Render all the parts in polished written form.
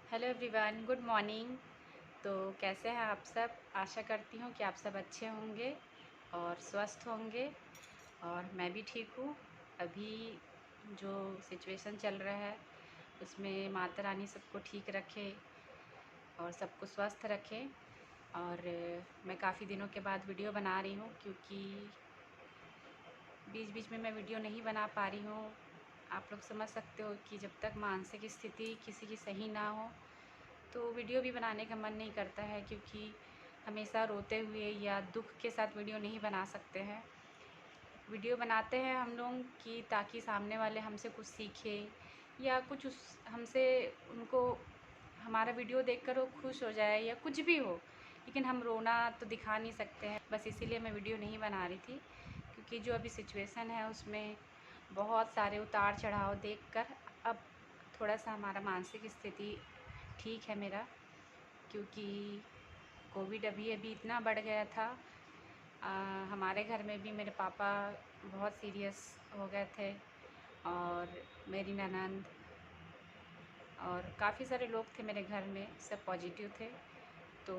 Hello everyone, good morning. तो कैसे हैं आप सब? आशा करती हूँ कि आप सब अच्छे होंगे और स्वस्थ होंगे। और मैं भी ठीक हूँ। अभी जो सिचुएशन चल रहा है उसमें माता रानी सबको ठीक रखे और सबको स्वस्थ रखे। और मैं काफ़ी दिनों के बाद वीडियो बना रही हूँ क्योंकि बीच बीच में मैं वीडियो नहीं बना पा रही हूँ। आप लोग समझ सकते हो कि जब तक मानसिक स्थिति किसी की सही ना हो तो वीडियो भी बनाने का मन नहीं करता है, क्योंकि हमेशा रोते हुए या दुख के साथ वीडियो नहीं बना सकते हैं। वीडियो बनाते हैं हम लोग कि ताकि सामने वाले हमसे कुछ सीखे या कुछ उस हमसे उनको हमारा वीडियो देखकर वो खुश हो जाए या कुछ भी हो, लेकिन हम रोना तो दिखा नहीं सकते हैं। बस इसीलिए मैं वीडियो नहीं बना रही थी, क्योंकि जो अभी सिचुएशन है उसमें बहुत सारे उतार चढ़ाव देखकर अब थोड़ा सा हमारा मानसिक स्थिति ठीक है मेरा, क्योंकि कोविड अभी अभी इतना बढ़ गया था। हमारे घर में भी मेरे पापा बहुत सीरियस हो गए थे और मेरी ननंद और काफ़ी सारे लोग थे मेरे घर में, सब पॉजिटिव थे। तो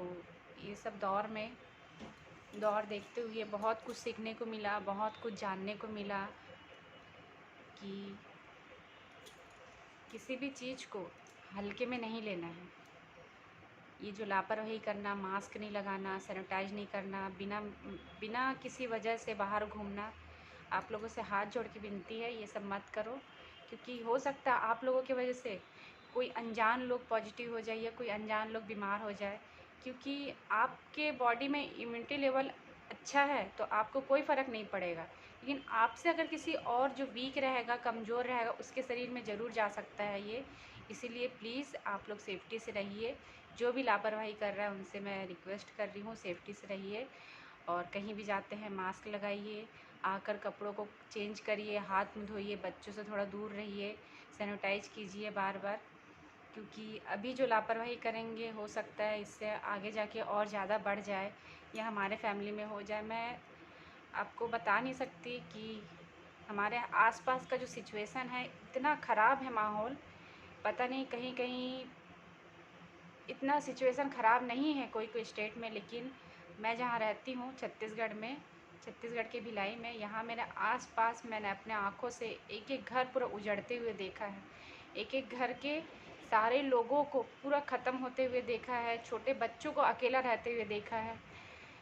ये सब दौर देखते हुए बहुत कुछ सीखने को मिला, बहुत कुछ जानने को मिला कि किसी भी चीज़ को हल्के में नहीं लेना है। ये जो लापरवाही करना, मास्क नहीं लगाना, सैनिटाइज नहीं करना, बिना बिना किसी वजह से बाहर घूमना, आप लोगों से हाथ जोड़ के विनती है ये सब मत करो। क्योंकि हो सकता है आप लोगों की वजह से कोई अनजान लोग पॉजिटिव हो जाए या कोई अनजान लोग बीमार हो जाए। क्योंकि आपके बॉडी में इम्यूनिटी लेवल अच्छा है तो आपको कोई फ़र्क नहीं पड़ेगा, लेकिन आपसे अगर किसी और जो वीक रहेगा, कमज़ोर रहेगा, उसके शरीर में ज़रूर जा सकता है ये। इसीलिए प्लीज़ आप लोग सेफ्टी से रहिए। जो भी लापरवाही कर रहा है उनसे मैं रिक्वेस्ट कर रही हूँ, सेफ्टी से रहिए। और कहीं भी जाते हैं मास्क लगाइए, आकर कपड़ों को चेंज करिए, हाथ मुँह धोइए, बच्चों से थोड़ा दूर रहिए, सैनिटाइज कीजिए बार बार। क्योंकि अभी जो लापरवाही करेंगे हो सकता है इससे आगे जाके और ज़्यादा बढ़ जाए या हमारे फैमिली में हो जाए। मैं आपको बता नहीं सकती कि हमारे आसपास का जो सिचुएशन है इतना ख़राब है माहौल, पता नहीं कहीं कहीं इतना सिचुएशन ख़राब नहीं है कोई कोई स्टेट में। लेकिन मैं जहाँ रहती हूँ छत्तीसगढ़ में, छत्तीसगढ़ के भिलाई में, यहाँ मेरे आसपास मैंने अपने आँखों से एक एक घर पूरा उजड़ते हुए देखा है। एक एक घर के सारे लोगों को पूरा ख़त्म होते हुए देखा है, छोटे बच्चों को अकेला रहते हुए देखा है।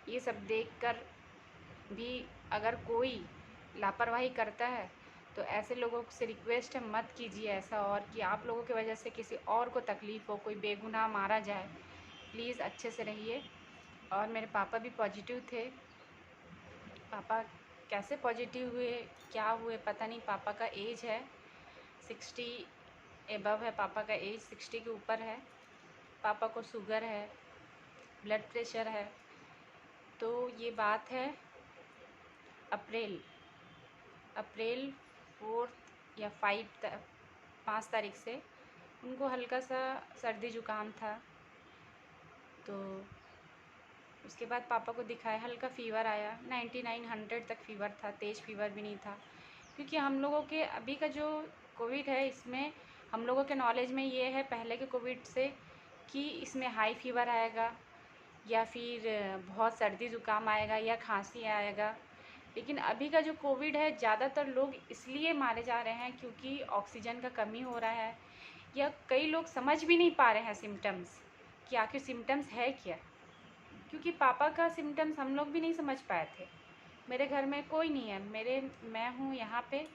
ये सब देखकर भी अगर कोई लापरवाही करता है तो ऐसे लोगों से रिक्वेस्ट है मत कीजिए ऐसा, और कि आप लोगों की वजह से किसी और को तकलीफ़ हो, कोई बेगुनाह मारा जाए। प्लीज़ अच्छे से रहिए। और मेरे पापा भी पॉजिटिव थे। पापा कैसे पॉजिटिव हुए, क्या हुए पता नहीं। पापा का एज है 60 एबव है, पापा का एज 60 के ऊपर है। पापा को शुगर है, ब्लड प्रेशर है। तो ये बात है अप्रैल अप्रैल 4 या 5 तारीख से उनको हल्का सा सर्दी ज़ुकाम था। तो उसके बाद पापा को दिखाया, हल्का फ़ीवर आया, 99 100 तक फ़ीवर था, तेज़ फ़ीवर भी नहीं था। क्योंकि हम लोगों के अभी का जो कोविड है इसमें हम लोगों के नॉलेज में ये है पहले के कोविड से कि इसमें हाई फ़ीवर आएगा या फिर बहुत सर्दी ज़ुकाम आएगा या खांसी आएगा। लेकिन अभी का जो कोविड है ज़्यादातर लोग इसलिए मारे जा रहे हैं क्योंकि ऑक्सीजन का कमी हो रहा है, या कई लोग समझ भी नहीं पा रहे हैं सिम्टम्स कि आखिर सिम्टम्स है क्या। क्योंकि पापा का सिम्टम्स हम लोग भी नहीं समझ पाए थे। मेरे घर में कोई नहीं है, मैं हूँ यहाँ पे।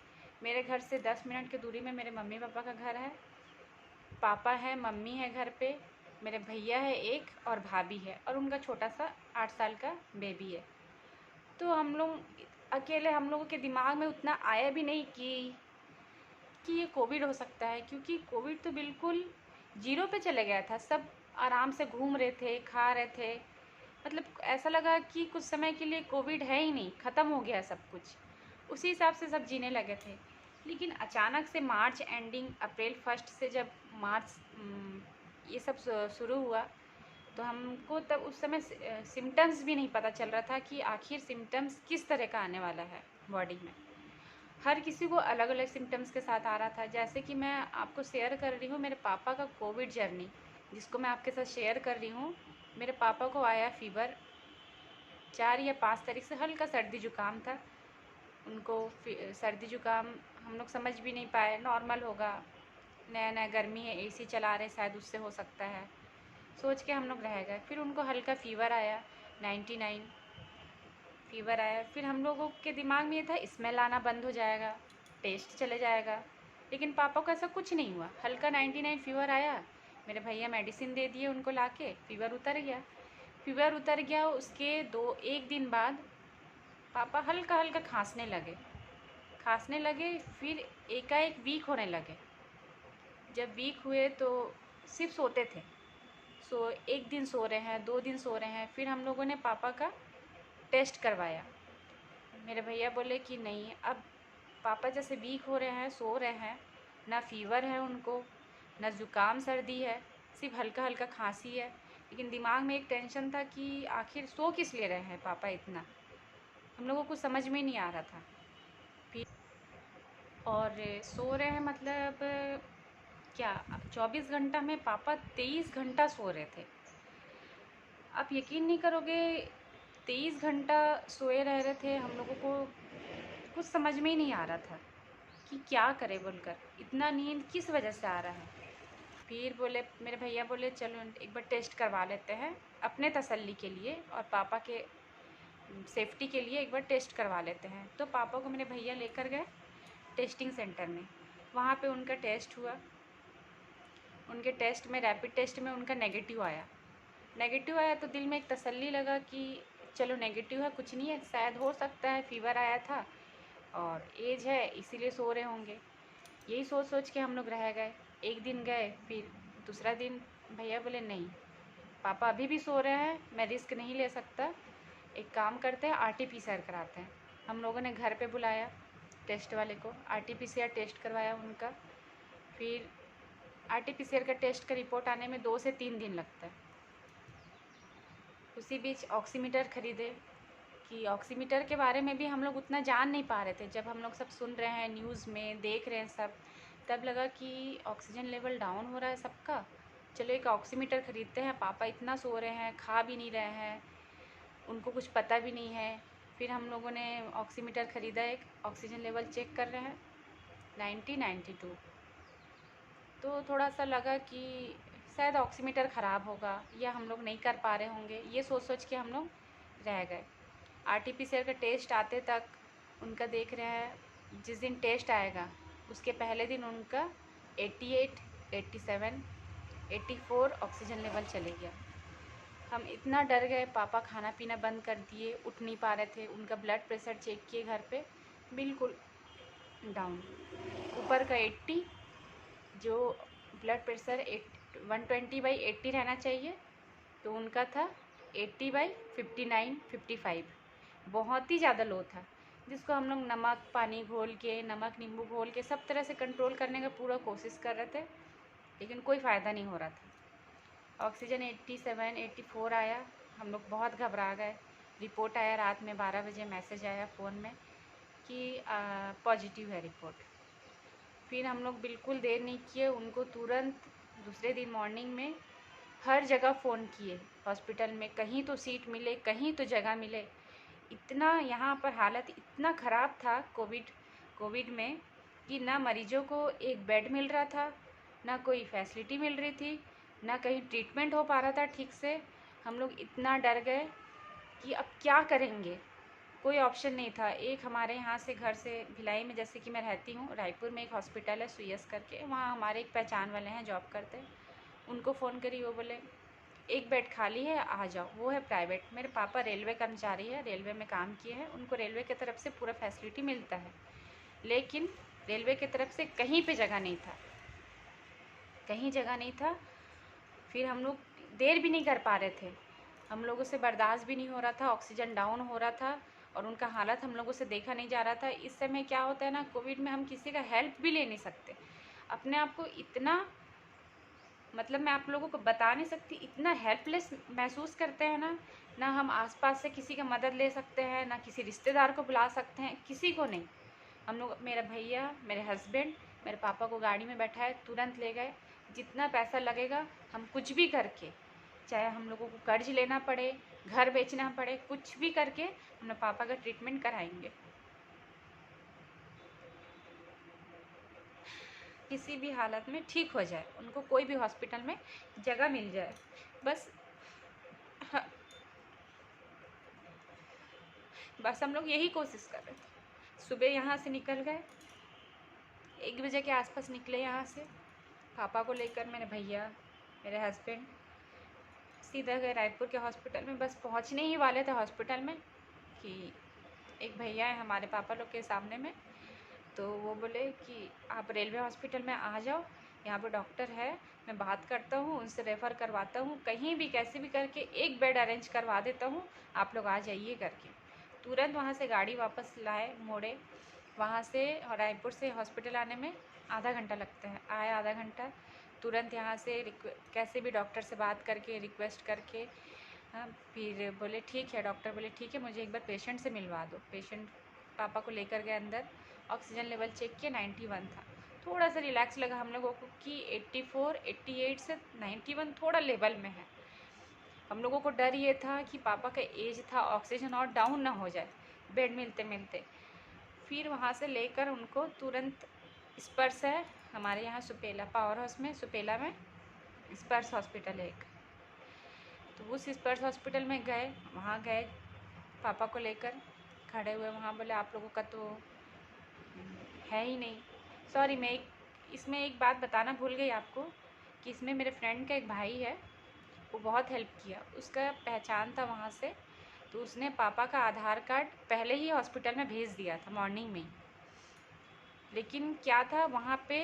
मेरे घर से 10 मिनट की दूरी में मेरे मम्मी पापा का घर है। पापा है, मम्मी है घर पे, मेरे भैया है एक और भाभी है, और उनका छोटा सा 8 साल का बेबी है। तो हम लोग अकेले, हम लोगों के दिमाग में उतना आया भी नहीं कि ये कोविड हो सकता है। क्योंकि कोविड तो बिल्कुल ज़ीरो पे चले गया था, सब आराम से घूम रहे थे, खा रहे थे। मतलब ऐसा लगा कि कुछ समय के लिए कोविड है ही नहीं, ख़त्म हो गया सब कुछ। उसी हिसाब से सब जीने लगे थे। लेकिन अचानक से मार्च एंडिंग, अप्रैल 1 से जब मार्च ये सब शुरू हुआ तो हमको तब उस समय सिम्टम्स भी नहीं पता चल रहा था कि आखिर सिम्टम्स किस तरह का आने वाला है बॉडी में। हर किसी को अलग अलग सिम्टम्स के साथ आ रहा था। जैसे कि मैं आपको शेयर कर रही हूँ मेरे पापा का कोविड जर्नी। जिसको मैं आपके साथ शेयर कर रही हूँ। मेरे पापा को आया फ़ीवर, 4 या 5 तारीख से हल्का सर्दी ज़ुकाम था उनको। सर्दी ज़ुकाम हम लोग समझ भी नहीं पाए, नॉर्मल होगा, नया नया गर्मी है, एसी चला रहे, शायद उससे हो सकता है, सोच के हम लोग रह गए। फिर उनको हल्का फ़ीवर आया, 99 फ़ीवर आया। फिर हम लोगों के दिमाग में ये था स्मेल आना बंद हो जाएगा, टेस्ट चले जाएगा, लेकिन पापा को ऐसा कुछ नहीं हुआ। हल्का 99 फ़ीवर आया, मेरे भैया मेडिसिन दे दिए उनको लाके, फ़ीवर उतर गया। फ़ीवर उतर गया, उसके 1 दिन बाद पापा हल्का हल्का खांसने लगे, फिर एकाएक वीक होने लगे। जब वीक हुए तो सिर्फ सोते थे, 1 दिन सो रहे हैं, 2 दिन सो रहे हैं। फिर हम लोगों ने पापा का टेस्ट करवाया। मेरे भैया बोले कि नहीं, अब पापा जैसे वीक हो रहे हैं, सो रहे हैं, ना फ़ीवर है उनको, ना ज़ुकाम सर्दी है, सिर्फ हल्का हल्का खांसी है, लेकिन दिमाग में एक टेंशन था कि आखिर सो किस ले रहे हैं पापा इतना, हम लोगों को समझ में नहीं आ रहा था। फिर और सो रहे हैं मतलब क्या, 24 घंटा में पापा 23 घंटा सो रहे थे। आप यकीन नहीं करोगे, 23 घंटा सोए रह रहे थे। हम लोगों को कुछ समझ में ही नहीं आ रहा था कि क्या करें बोलकर, इतना नींद किस वजह से आ रहा है। फिर बोले, मेरे भैया बोले चलो एक बार टेस्ट करवा लेते हैं, अपने तसल्ली के लिए और पापा के सेफ्टी के लिए एक बार टेस्ट करवा लेते हैं। तो पापा को मेरे भैया लेकर गए टेस्टिंग सेंटर में। वहाँ पे उनका टेस्ट हुआ। उनके टेस्ट में, रैपिड टेस्ट में उनका नेगेटिव आया तो दिल में एक तसल्ली लगा कि चलो नेगेटिव है, कुछ नहीं है, शायद हो सकता है फ़ीवर आया था और एज है इसीलिए सो रहे होंगे। यही सोच सोच के हम लोग रह गए। एक दिन गए, फिर दूसरा दिन भैया बोले नहीं, पापा अभी भी सो रहे हैं, मैं रिस्क नहीं ले सकता, एक काम करते हैं RT-PCR कराते हैं। हम लोगों ने घर पे बुलाया टेस्ट वाले को, RT-PCR टेस्ट करवाया उनका। फिर RT-PCR का टेस्ट का रिपोर्ट आने में 2 से 3 दिन लगता है। उसी बीच ऑक्सीमीटर ख़रीदे, कि ऑक्सीमीटर के बारे में भी हम लोग उतना जान नहीं पा रहे थे। जब हम लोग सब सुन रहे हैं, न्यूज़ में देख रहे हैं सब, तब लगा कि ऑक्सीजन लेवल डाउन हो रहा है सबका, चलो एक ऑक्सीमीटर ख़रीदते हैं। पापा इतना सो रहे हैं, खा भी नहीं रहे हैं, उनको कुछ पता भी नहीं है। फिर हम लोगों ने ऑक्सीमीटर ख़रीदा, एक ऑक्सीजन लेवल चेक कर रहे हैं 92। तो थोड़ा सा लगा कि शायद ऑक्सीमीटर ख़राब होगा या हम लोग नहीं कर पा रहे होंगे, ये सोच सोच के हम लोग रह गए। RT-PCR का टेस्ट आते तक उनका देख रहे हैं, जिस दिन टेस्ट आएगा उसके पहले दिन उनका 88, 87, 84 ऑक्सीजन लेवल चले गया। हम इतना डर गए, पापा खाना पीना बंद कर दिए, उठ नहीं पा रहे थे। उनका ब्लड प्रेशर चेक किए घर पे, बिल्कुल डाउन, ऊपर का 80, जो ब्लड प्रेशर 120/80 रहना चाहिए, तो उनका था 80/59, 55, बहुत ही ज़्यादा लो था, जिसको हम लोग नमक पानी घोल के, नमक नींबू घोल के सब तरह से कंट्रोल करने का पूरा कोशिश कर रहे थे, लेकिन कोई फ़ायदा नहीं हो रहा था। ऑक्सीजन 87, 84 आया, हम लोग बहुत घबरा गए। रिपोर्ट आया रात में 12 बजे, मैसेज आया फ़ोन में कि पॉजिटिव है रिपोर्ट। फिर हम लोग बिल्कुल देर नहीं किए, उनको तुरंत दूसरे दिन मॉर्निंग में हर जगह फ़ोन किए हॉस्पिटल में, कहीं तो सीट मिले, कहीं तो जगह मिले। इतना यहाँ पर हालत इतना ख़राब था कोविड में कि ना मरीजों को एक बेड मिल रहा था, ना कोई फैसिलिटी मिल रही थी, ना कहीं ट्रीटमेंट हो पा रहा था ठीक से। हम लोग इतना डर गए कि अब क्या करेंगे, कोई ऑप्शन नहीं था। एक हमारे यहाँ से, घर से भिलाई में, जैसे कि मैं रहती हूँ, रायपुर में एक हॉस्पिटल है सुयस करके, वहाँ हमारे एक पहचान वाले हैं, जॉब करते हैं, उनको फ़ोन करी, वो बोले एक बेड खाली है, आ जाओ, वो है प्राइवेट। मेरे पापा रेलवे कर्मचारी है, रेलवे में काम किए हैं, उनको रेलवे की तरफ से पूरा फैसिलिटी मिलता है, लेकिन रेलवे की तरफ से कहीं पे जगह नहीं था, कहीं जगह नहीं था। फिर हम लोग देर भी नहीं कर पा रहे थे, हम लोगों से बर्दाश्त भी नहीं हो रहा था, ऑक्सीजन डाउन हो रहा था और उनका हालत हम लोगों से देखा नहीं जा रहा था। इस समय क्या होता है ना, कोविड में हम किसी का हेल्प भी ले नहीं सकते, अपने आप को इतना, मतलब मैं आप लोगों को बता नहीं सकती, इतना हेल्पलेस महसूस करते हैं ना हम आसपास से किसी का मदद ले सकते हैं, ना किसी रिश्तेदार को बुला सकते हैं, किसी को नहीं। हम लोग, मेरा भैया, मेरे हस्बैंड, मेरे पापा को गाड़ी में बैठाए, तुरंत ले गए, जितना पैसा लगेगा हम कुछ भी करके, चाहे हम लोगों को कर्ज लेना पड़े, घर बेचना पड़े, कुछ भी करके हम अपने पापा का ट्रीटमेंट कराएंगे। किसी भी हालत में ठीक हो जाए, उनको कोई भी हॉस्पिटल में जगह मिल जाए, बस बस हम लोग यही कोशिश कर रहे थे। सुबह यहाँ से निकल गए, 1 बजे के आसपास निकले यहाँ से, पापा को लेकर मेरे भैया, मेरे हस्बैंड सीधा गए रायपुर के हॉस्पिटल में। बस पहुँचने ही वाले थे हॉस्पिटल में कि एक भैया है हमारे पापा लोग के सामने में, तो वो बोले कि आप रेलवे हॉस्पिटल में आ जाओ, यहाँ पे डॉक्टर है, मैं बात करता हूँ, उनसे रेफ़र करवाता हूँ, कहीं भी कैसे भी करके एक बेड अरेंज करवा देता हूँ, आप लोग आ जाइए करके। तुरंत वहाँ से गाड़ी वापस लाए, मोड़े, वहाँ से रायपुर से हॉस्पिटल आने में आधा घंटा लगता है। आए आधा घंटा, तुरंत यहाँ से कैसे भी डॉक्टर से बात करके रिक्वेस्ट करके, हाँ, फिर बोले ठीक है, डॉक्टर बोले ठीक है, मुझे एक बार पेशेंट से मिलवा दो। पेशेंट पापा को लेकर गए अंदर, ऑक्सीजन लेवल चेक किया, 91 था। थोड़ा सा रिलैक्स लगा हम लोगों को कि 84, 88 से 91 थोड़ा लेवल में है। हम लोगों को डर ये था कि पापा का एज था, ऑक्सीजन और डाउन ना हो जाए बेड मिलते मिलते। फिर वहाँ से लेकर उनको तुरंत स्पर्श है हमारे यहाँ सुपेला पावर हाउस में, सुपेला में स्पर्श हॉस्पिटल है एक, तो उस स्पर्श हॉस्पिटल में गए। वहाँ गए पापा को लेकर, खड़े हुए वहाँ, बोले आप लोगों का तो है ही नहीं। सॉरी, मैं इसमें एक बात बताना भूल गई आपको कि इसमें मेरे फ्रेंड का एक भाई है, वो बहुत हेल्प किया, उसका पहचान था वहाँ से, तो उसने पापा का आधार कार्ड पहले ही हॉस्पिटल में भेज दिया था मॉर्निंग में ही। लेकिन क्या था, वहाँ पे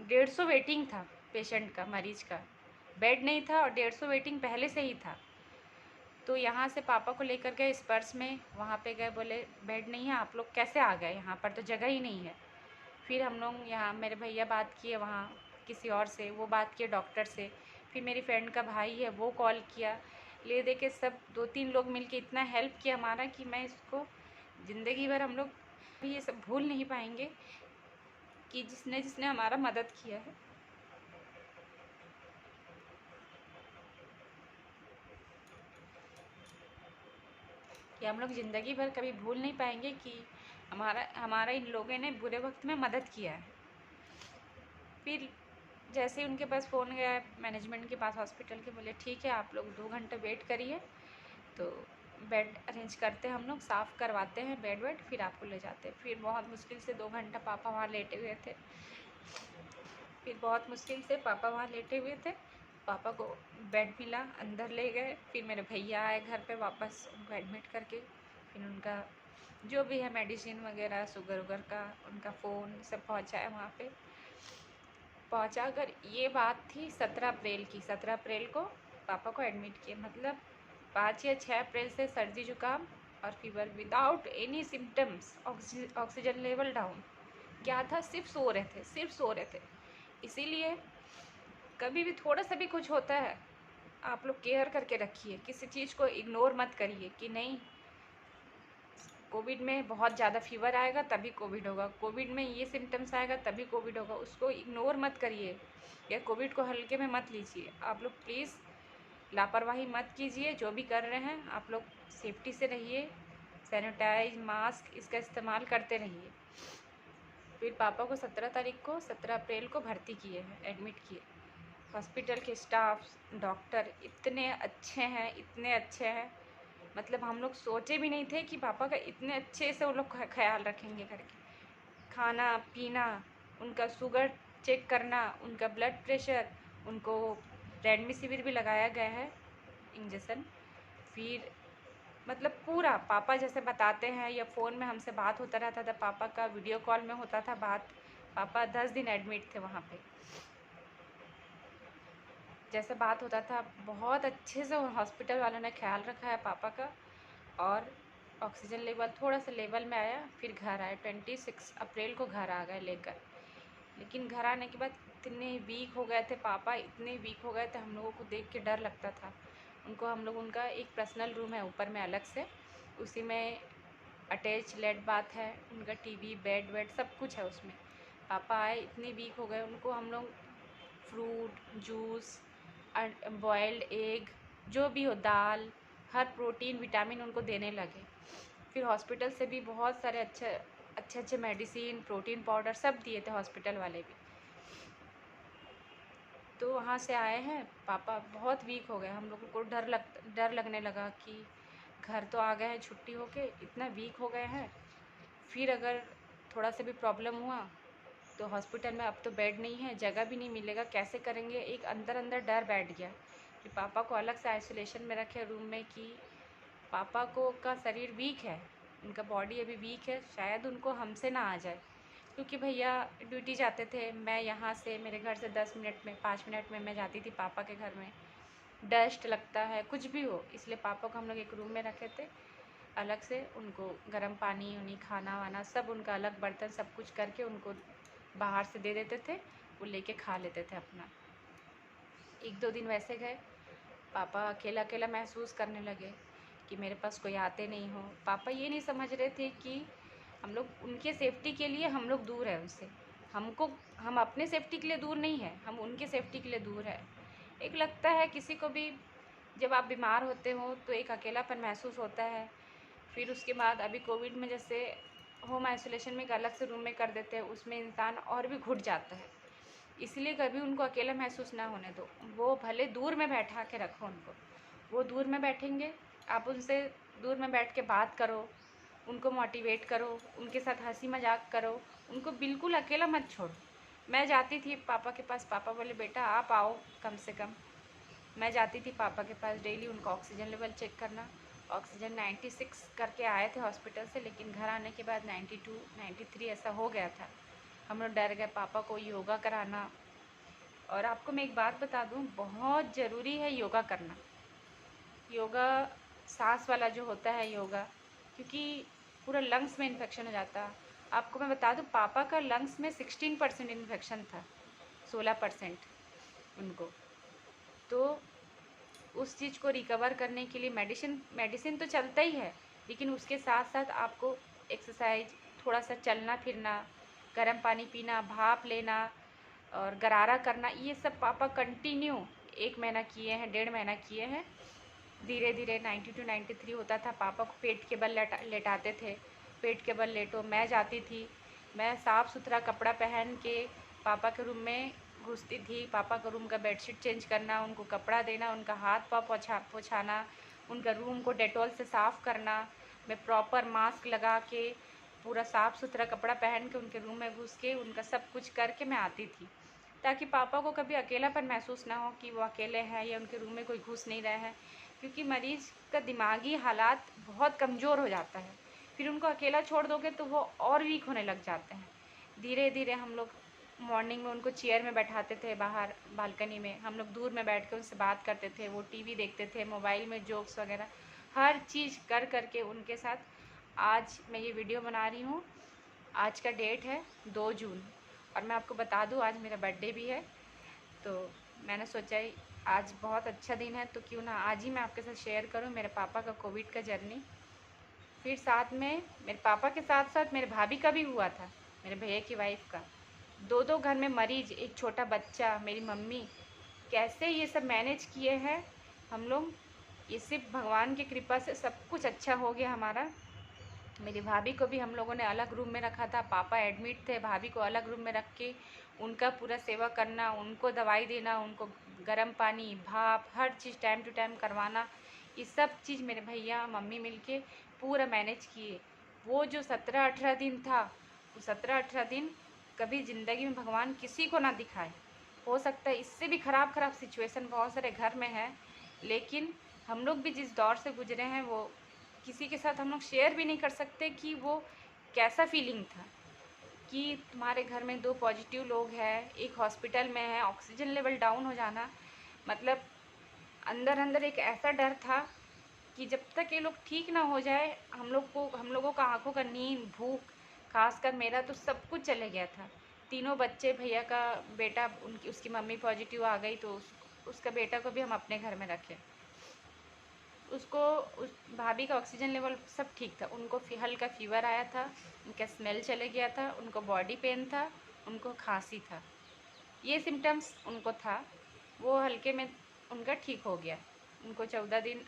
150 वेटिंग था पेशेंट का, मरीज का बेड नहीं था और 150 वेटिंग पहले से ही था। तो यहाँ से पापा को लेकर गए स्पर्श में, वहाँ पे गए, बोले बेड नहीं है, आप लोग कैसे आ गए, यहाँ पर तो जगह ही नहीं है। फिर हम लोग यहाँ, मेरे भैया बात किए वहाँ किसी और से, वो बात किए डॉक्टर से, फिर मेरी फ्रेंड का भाई है वो कॉल किया, ले दे के सब 2-3 लोग मिल के इतना हेल्प किया हमारा कि मैं इसको ज़िंदगी भर हम लोग भी ये सब भूल नहीं पाएंगे कि जिसने जिसने हमारा मदद किया है। कि हम लोग ज़िंदगी भर कभी भूल नहीं पाएंगे कि हमारा हमारा इन लोगों ने बुरे वक्त में मदद किया है। फिर जैसे ही उनके पास फ़ोन गया मैनेजमेंट के पास हॉस्पिटल के, बोले ठीक है आप लोग 2 घंटे वेट करिए, तो बेड अरेंज करते हैं, हम लोग साफ़ करवाते हैं बेड वेड, फिर आपको ले जाते हैं। फिर बहुत मुश्किल से 2 घंटा पापा वहाँ लेटे हुए थे, फिर बहुत मुश्किल से पापा वहाँ लेटे हुए थे, पापा को बेड मिला, अंदर ले गए। फिर मेरे भैया आए घर पे वापस उनको एडमिट करके, फिर उनका जो भी है मेडिसिन वगैरह, शुगर वगर का, उनका फ़ोन सब पहुँचाया वहाँ पे। पहुँचा कर ये बात थी 17 अप्रैल की, 17 अप्रैल को पापा को एडमिट किए, मतलब 5 या 6 अप्रैल से सर्दी जुकाम और fever without any symptoms, oxygen level down. क्या था, सिर्फ सो रहे थे, सिर्फ सो रहे थे। इसीलिए कभी भी थोड़ा सा भी कुछ होता है, आप लोग केयर करके रखिए, किसी चीज़ को इग्नोर मत करिए कि नहीं कोविड में बहुत ज़्यादा फीवर आएगा तभी कोविड होगा, कोविड में ये सिम्टम्स आएगा तभी कोविड होगा, उसको इग्नोर मत करिए या कोविड को हल्के में मत लीजिए। आप लोग प्लीज़ लापरवाही मत कीजिए, जो भी कर रहे हैं आप लोग सेफ्टी से रहिए, सैनिटाइज मास्क इसका इस्तेमाल करते रहिए। फिर पापा को 17 अप्रैल को भर्ती किए हैं, एडमिट किए। हॉस्पिटल के स्टाफ डॉक्टर इतने अच्छे हैं, इतने अच्छे हैं, मतलब हम लोग सोचे भी नहीं थे कि पापा का इतने अच्छे से वो लोग ख्याल रखेंगे करके। खाना पीना, उनका शुगर चेक करना, उनका ब्लड प्रेशर, उनको रेमडेसिविर भी लगाया गया है इंजेक्शन। फिर मतलब पूरा पापा जैसे बताते हैं या फ़ोन में हमसे बात होता रहता था, पापा का वीडियो कॉल में होता था बात। पापा 10 दिन एडमिट थे वहाँ पे, जैसे बात होता था, बहुत अच्छे से हॉस्पिटल वालों ने ख्याल रखा है पापा का। और ऑक्सीजन लेवल थोड़ा सा लेवल में आया, फिर घर आए, 26 अप्रैल को घर आ गए लेकर। लेकिन घर आने के बाद इतने वीक हो गए थे पापा, इतने वीक हो गए थे, हम लोगों को देख के डर लगता था उनको। हम लोग, उनका एक पर्सनल रूम है ऊपर में अलग से, उसी में अटैच लेट बाथ है, उनका टीवी बेड वेड सब कुछ है उसमें। पापा आए, इतने वीक हो गए, उनको हम लोग फ्रूट, जूस, बॉयल्ड एग, जो भी हो, दाल, हर प्रोटीन विटामिन उनको देने लगे। फिर हॉस्पिटल से भी बहुत सारे अच्छे मेडिसिन, प्रोटीन पाउडर सब दिए थे हॉस्पिटल वाले भी। तो वहाँ से आए हैं, पापा बहुत वीक हो गए। हम लोगों को डर लगने लगा कि घर तो आ गए हैं छुट्टी होके, इतना वीक हो गए हैं, फिर अगर थोड़ा सा भी प्रॉब्लम हुआ तो हॉस्पिटल में अब तो बेड नहीं है, जगह भी नहीं मिलेगा, कैसे करेंगे। एक अंदर डर बैठ गया कि पापा को अलग से आइसोलेशन में रखे रूम में, कि पापा को का शरीर वीक है, उनका बॉडी अभी वीक है, शायद उनको हमसे ना आ जाए। क्योंकि भैया ड्यूटी जाते थे, मैं यहाँ से मेरे घर से 10 मिनट में 5 मिनट में मैं जाती थी पापा के घर में। डस्ट लगता है, कुछ भी हो, इसलिए पापा को हम लोग एक रूम में रखे थे अलग से। उनको गर्म पानी उन्हीं खाना वाना सब उनका अलग बर्तन सब कुछ करके उनको बाहर से दे देते थे, वो लेके खा लेते थे अपना। 1-2 दिन वैसे गए, पापा अकेला अकेला महसूस करने लगे कि मेरे पास कोई आते नहीं हो। पापा ये नहीं समझ रहे थे कि हम लोग उनके सेफ्टी के लिए हम लोग दूर है उनसे, हम अपने सेफ्टी के लिए दूर नहीं है, हम उनके सेफ्टी के लिए दूर है। एक लगता है किसी को भी, जब आप बीमार होते हो तो एक अकेलापन महसूस होता है। फिर उसके बाद अभी कोविड में जैसे होम आइसोलेशन में एक अलग से रूम में कर देते हैं, उसमें इंसान और भी घुट जाता है। इसलिए कभी उनको अकेला महसूस ना होने दो, वो भले दूर में बैठा के रखो उनको, वो दूर में बैठेंगे, आप उनसे दूर में बैठ के बात करो, उनको मोटिवेट करो, उनके साथ हंसी मजाक करो, उनको बिल्कुल अकेला मत छोड़ो। मैं जाती थी पापा के पास, पापा बोले बेटा आप आओ कम से कम। मैं जाती थी पापा के पास डेली, उनका ऑक्सीजन लेवल चेक करना। ऑक्सीजन 96 करके आए थे हॉस्पिटल से, लेकिन घर आने के बाद 92 93 ऐसा हो गया था। हम लोग डर गए, पापा को योगा कराना। और आपको मैं एक बात बता दूं, बहुत ज़रूरी है योगा करना। योगा सांस वाला जो होता है योगा, क्योंकि पूरा लंग्स में इन्फेक्शन हो जाता है। आपको मैं बता दूं, पापा का लंग्स में 16% इन्फेक्शन था, 16% उनको। तो उस चीज़ को रिकवर करने के लिए मेडिसिन तो चलता ही है, लेकिन उसके साथ साथ आपको एक्सरसाइज, थोड़ा सा चलना फिरना, गर्म पानी पीना, भाप लेना और गरारा करना, ये सब पापा कंटिन्यू 1 महीना किए हैं, 1.5 महीना किए हैं। धीरे धीरे 92 93 होता था, पापा को पेट के बल लेटाते थे, पेट के बल लेटो। मैं जाती थी, मैं साफ़ सुथरा कपड़ा पहन के पापा के रूम में घुसती थी, पापा का रूम का बेडशीट चेंज करना, उनको कपड़ा देना, उनका हाथ पाँव पोछाना, उनका रूम को डेटॉल से साफ़ करना। मैं प्रॉपर मास्क लगा के, पूरा साफ़ सुथरा कपड़ा पहन के उनके रूम में घुस के उनका सब कुछ करके मैं आती थी, ताकि पापा को कभी अकेलापन महसूस ना हो कि वो अकेले हैं या उनके रूम में कोई घुस नहीं रहा है। क्योंकि मरीज़ का दिमागी हालात बहुत कमज़ोर हो जाता है, फिर उनको अकेला छोड़ दोगे तो वो और वीक होने लग जाते हैं। धीरे धीरे हम लोग मॉर्निंग में उनको चेयर में बैठाते थे, बाहर बालकनी में हम लोग दूर में बैठ के उनसे बात करते थे, वो टीवी देखते थे, मोबाइल में जोक्स वगैरह हर चीज़ कर करके उनके साथ आज मैं ये वीडियो बना रही हूँ। आज का डेट है 2 जून, और मैं आपको बता दूँ आज मेरा बर्थडे भी है। तो मैंने सोचा आज बहुत अच्छा दिन है, तो क्यों ना आज ही मैं आपके साथ शेयर करूं मेरे पापा का कोविड का जर्नी। फिर साथ में मेरे पापा के साथ साथ मेरे भाभी का भी हुआ था, मेरे भैया की वाइफ का। 2 घर में मरीज, एक छोटा बच्चा, मेरी मम्मी, कैसे ये सब मैनेज किए हैं हम लोग। ये सिर्फ भगवान की कृपा से सब कुछ अच्छा हो गया हमारा। मेरी भाभी को भी हम लोगों ने अलग रूम में रखा था, पापा एडमिट थे, भाभी को अलग रूम में रख के उनका पूरा सेवा करना, उनको दवाई देना, उनको गर्म पानी, भाप, हर चीज़ टाइम टू टाइम करवाना। ये सब चीज़ मेरे भैया मम्मी मिलके पूरा मैनेज किए। वो जो 17-18 दिन था, वो 17-18 दिन कभी ज़िंदगी में भगवान किसी को ना दिखाए। हो सकता है इससे भी ख़राब सिचुएशन बहुत सारे घर में है, लेकिन हम लोग भी जिस दौर से गुजरे हैं वो किसी के साथ हम लोग शेयर भी नहीं कर सकते कि वो कैसा फीलिंग था। कि तुम्हारे घर में 2 पॉजिटिव लोग हैं, एक हॉस्पिटल में है, ऑक्सीजन लेवल डाउन हो जाना, मतलब अंदर एक ऐसा डर था कि जब तक ये लोग ठीक ना हो जाए, हम लोगों का आंखों का नींद, भूख, खासकर मेरा तो सब कुछ चले गया था। तीनों बच्चे, भैया का बेटा, उसकी मम्मी पॉजिटिव आ गई, तो उसका बेटा को भी हम अपने घर में रखे। उसको, उस भाभी का ऑक्सीजन लेवल सब ठीक था, उनको हल्का फीवर आया था, उनका स्मेल चले गया था, उनको बॉडी पेन था, उनको खांसी था। ये सिम्टम्स उनको था, वो हल्के में उनका ठीक हो गया। उनको 14 दिन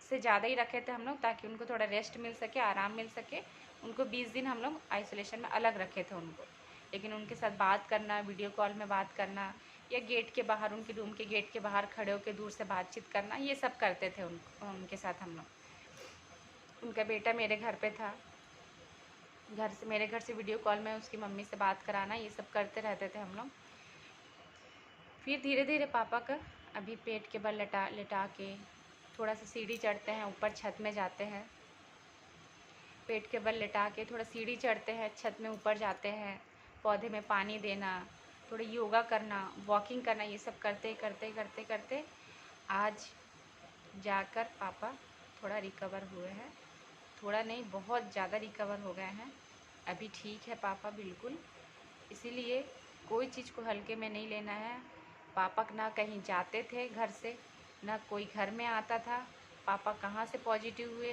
से ज़्यादा ही रखे थे हम लोग, ताकि उनको थोड़ा रेस्ट मिल सके, आराम मिल सके। उनको 20 दिन हम लोग आइसोलेशन में अलग रखे थे उनको। लेकिन उनके साथ बात करना, वीडियो कॉल में बात करना, या गेट के बाहर, उनके रूम के गेट के बाहर खड़े होकर दूर से बातचीत करना, ये सब करते थे उनके साथ हम लोग। उनका बेटा मेरे घर पे था, मेरे घर से वीडियो कॉल में उसकी मम्मी से बात कराना, ये सब करते रहते थे हम लोग। फिर धीरे धीरे पापा का अभी पेट के बल लेटा के थोड़ा सा सीढ़ी चढ़ते हैं, ऊपर छत में जाते हैं। पेट के बल लेटा के थोड़ा सीढ़ी चढ़ते हैं, छत में ऊपर जाते हैं, पौधे में पानी देना, थोड़ा योगा करना, वॉकिंग करना, ये सब करते करते करते करते आज जाकर पापा थोड़ा रिकवर हुए हैं। थोड़ा नहीं, बहुत ज़्यादा रिकवर हो गए हैं। अभी ठीक है पापा बिल्कुल। इसीलिए कोई चीज़ को हल्के में नहीं लेना है। पापा ना कहीं जाते थे घर से, ना कोई घर में आता था। पापा कहाँ से पॉजिटिव हुए,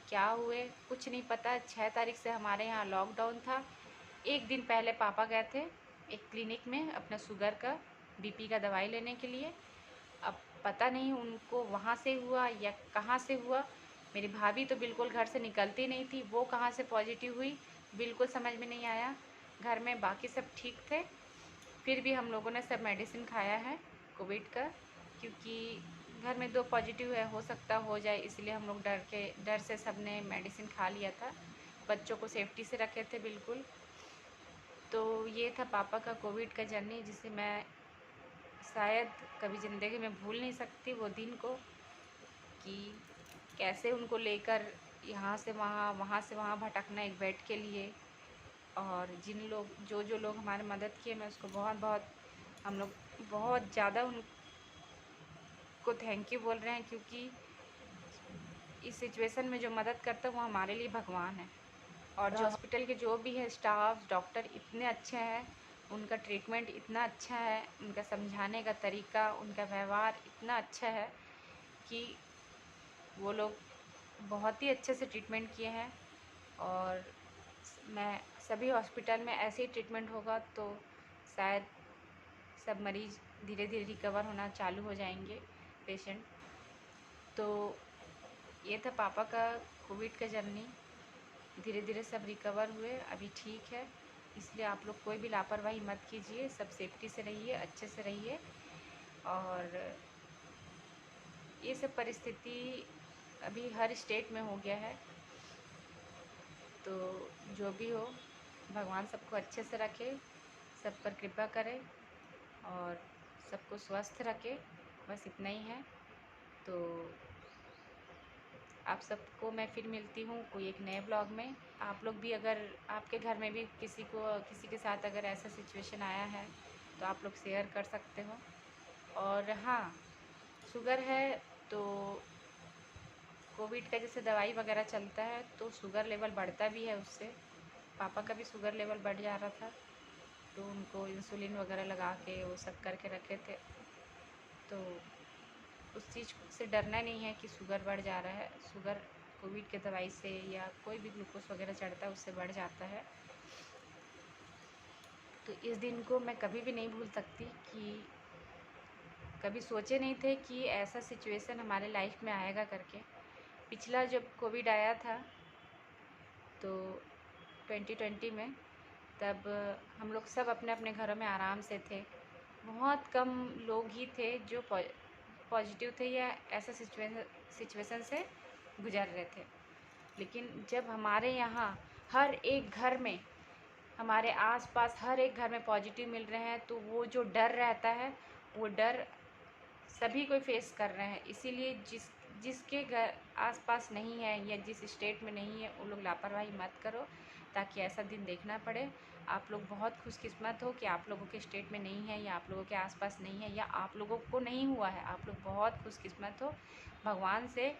क्या हुए, कुछ नहीं पता। 6 तारीख से हमारे यहाँ लॉकडाउन था। एक दिन पहले पापा गए थे एक क्लिनिक में अपना शुगर का, बीपी का दवाई लेने के लिए। अब पता नहीं उनको वहाँ से हुआ या कहाँ से हुआ। मेरी भाभी तो बिल्कुल घर से निकलती नहीं थी, वो कहाँ से पॉजिटिव हुई बिल्कुल समझ में नहीं आया। घर में बाकी सब ठीक थे, फिर भी हम लोगों ने सब मेडिसिन खाया है कोविड का, क्योंकि घर में 2 पॉजिटिव है, हो सकता हो जाए, इसलिए हम लोग डर से सब ने मेडिसिन खा लिया था। बच्चों को सेफ्टी से रखे थे बिल्कुल। तो ये था पापा का कोविड का जर्नी, जिसे मैं शायद कभी ज़िंदगी में भूल नहीं सकती वो दिन को, कि कैसे उनको लेकर यहाँ से वहाँ, वहाँ से वहाँ भटकना एक बेड के लिए। और जो लोग हमारी मदद किए, मैं उसको बहुत बहुत, हम लोग बहुत ज़्यादा उनको थैंक यू बोल रहे हैं, क्योंकि इस सिचुएशन में जो मदद करता है वो हमारे लिए भगवान है। और जो हॉस्पिटल के जो भी है स्टाफ, डॉक्टर इतने अच्छे हैं, उनका ट्रीटमेंट इतना अच्छा है, उनका समझाने का तरीका, उनका व्यवहार इतना अच्छा है कि वो लोग बहुत ही अच्छे से ट्रीटमेंट किए हैं। और मैं सभी हॉस्पिटल में ऐसे ही ट्रीटमेंट होगा तो शायद सब मरीज़ धीरे धीरे रिकवर होना चालू हो जाएंगे, पेशेंट। तो ये था पापा का कोविड का जर्नी। धीरे धीरे सब रिकवर हुए, अभी ठीक है। इसलिए आप लोग कोई भी लापरवाही मत कीजिए, सब सेफ्टी से रहिए, अच्छे से रहिए। और ये सब परिस्थिति अभी हर स्टेट में हो गया है, तो जो भी हो भगवान सबको अच्छे से रखे, सब पर कृपा करे और सबको स्वस्थ रखे, बस इतना ही है। तो आप सबको मैं फिर मिलती हूँ कोई एक नए ब्लॉग में। आप लोग भी, अगर आपके घर में भी किसी के साथ अगर ऐसा सिचुएशन आया है तो आप लोग शेयर कर सकते हो। और हाँ, शुगर है तो कोविड का जैसे दवाई वगैरह चलता है तो शुगर लेवल बढ़ता भी है उससे। पापा का भी शुगर लेवल बढ़ जा रहा था, तो उनको इंसुलिन वगैरह लगा के वो सब करके रखे थे। तो उस चीज़ से डरना नहीं है कि शुगर बढ़ जा रहा है। शुगर कोविड के दवाई से या कोई भी ग्लूकोज वगैरह चढ़ता है उससे बढ़ जाता है। तो इस दिन को मैं कभी भी नहीं भूल सकती, कि कभी सोचे नहीं थे कि ऐसा सिचुएशन हमारे लाइफ में आएगा करके। पिछला जब कोविड आया था तो 2020 में, तब हम लोग सब अपने अपने घरों में आराम से थे। बहुत कम लोग ही थे जो पॉजिटिव थे या ऐसा सिचुएशन से गुजर रहे थे। लेकिन जब हमारे यहाँ हर एक घर में, हमारे आसपास हर एक घर में पॉजिटिव मिल रहे हैं, तो वो जो डर रहता है वो डर सभी कोई फेस कर रहे हैं। इसीलिए जिसके घर आसपास नहीं है या जिस स्टेट में नहीं है, वो लोग लापरवाही मत करो, ताकि ऐसा दिन देखना पड़े। आप लोग बहुत खुशकिस्मत हो कि आप लोगों के स्टेट में नहीं है, या आप लोगों के आसपास नहीं है, या आप लोगों को नहीं हुआ है। आप लोग बहुत खुशकिस्मत हो। भगवान से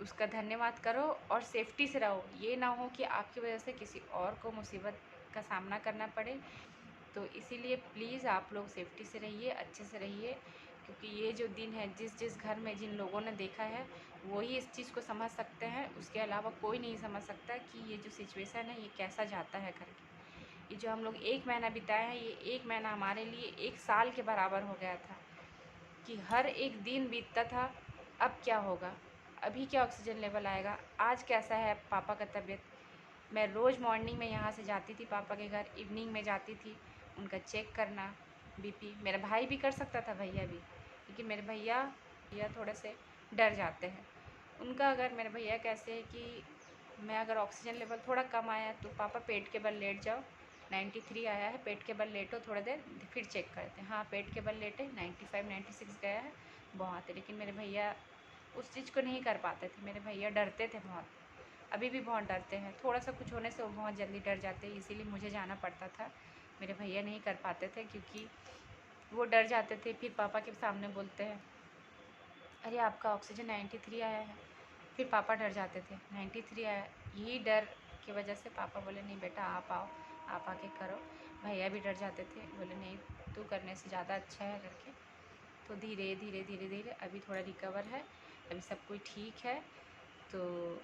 उसका धन्यवाद करो और सेफ्टी से रहो। ये ना हो कि आपकी वजह से किसी और को मुसीबत का सामना करना पड़े। तो इसीलिए प्लीज़ आप लोग सेफ्टी से रहिए, अच्छे से रहिए, क्योंकि ये जो दिन है, जिस जिस घर में जिन लोगों ने देखा है वही इस चीज़ को समझ सकते हैं। उसके अलावा कोई नहीं समझ सकता कि ये जो सिचुएशन है ये कैसा जाता है करके। ये जो हम लोग 1 महीना बिताए हैं, ये 1 महीना हमारे लिए 1 साल के बराबर हो गया था कि हर एक दिन बीतता था। अब क्या होगा, अभी क्या ऑक्सीजन लेवल आएगा, आज कैसा है पापा का तबीयत। मैं रोज़ मॉर्निंग में यहाँ से जाती थी पापा के घर, इवनिंग में जाती थी उनका चेक करना बीपी। मेरा भाई भी कर सकता था, भैया भी, लेकिन मेरे भैया थोड़े से डर जाते हैं। उनका अगर मेरे भैया कैसे है कि मैं अगर ऑक्सीजन लेवल थोड़ा कम आया तो पापा पेट के बल लेट जाओ, 93 आया है, पेट के बल लेटो थोड़ी देर, फिर चेक करते हैं। हाँ, पेट के बल लेटे, 95 96 गया है, बहुत है। लेकिन मेरे भैया उस चीज़ को नहीं कर पाते थे, मेरे भैया डरते थे बहुत, अभी भी बहुत डरते हैं। थोड़ा सा कुछ होने से वो बहुत जल्दी डर जाते हैं, इसीलिए मुझे जाना पड़ता था। मेरे भैया नहीं कर पाते थे क्योंकि वो डर जाते थे, फिर पापा के सामने बोलते हैं अरे आपका ऑक्सीजन 93 आया है, फिर पापा डर जाते थे 93 आया। यही डर की वजह से पापा बोले नहीं बेटा आप आओ, आप आके करो। भैया भी डर जाते थे, बोले नहीं तू करने से ज़्यादा अच्छा है करके। तो धीरे धीरे धीरे धीरे अभी थोड़ा रिकवर है, अभी सब कुछ ठीक है। तो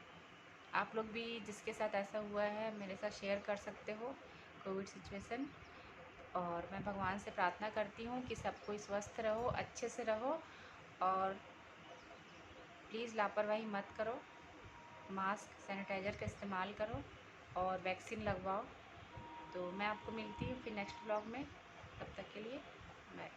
आप लोग भी जिसके साथ ऐसा हुआ है मेरे साथ शेयर कर सकते हो कोविड सिचुएशन। और मैं भगवान से प्रार्थना करती हूँ कि सब कोई स्वस्थ रहो, अच्छे से रहो, और प्लीज़ लापरवाही मत करो, मास्क सैनिटाइज़र का इस्तेमाल करो और वैक्सीन लगवाओ। तो मैं आपको मिलती हूँ फिर नेक्स्ट ब्लॉग में, तब तक के लिए बाय।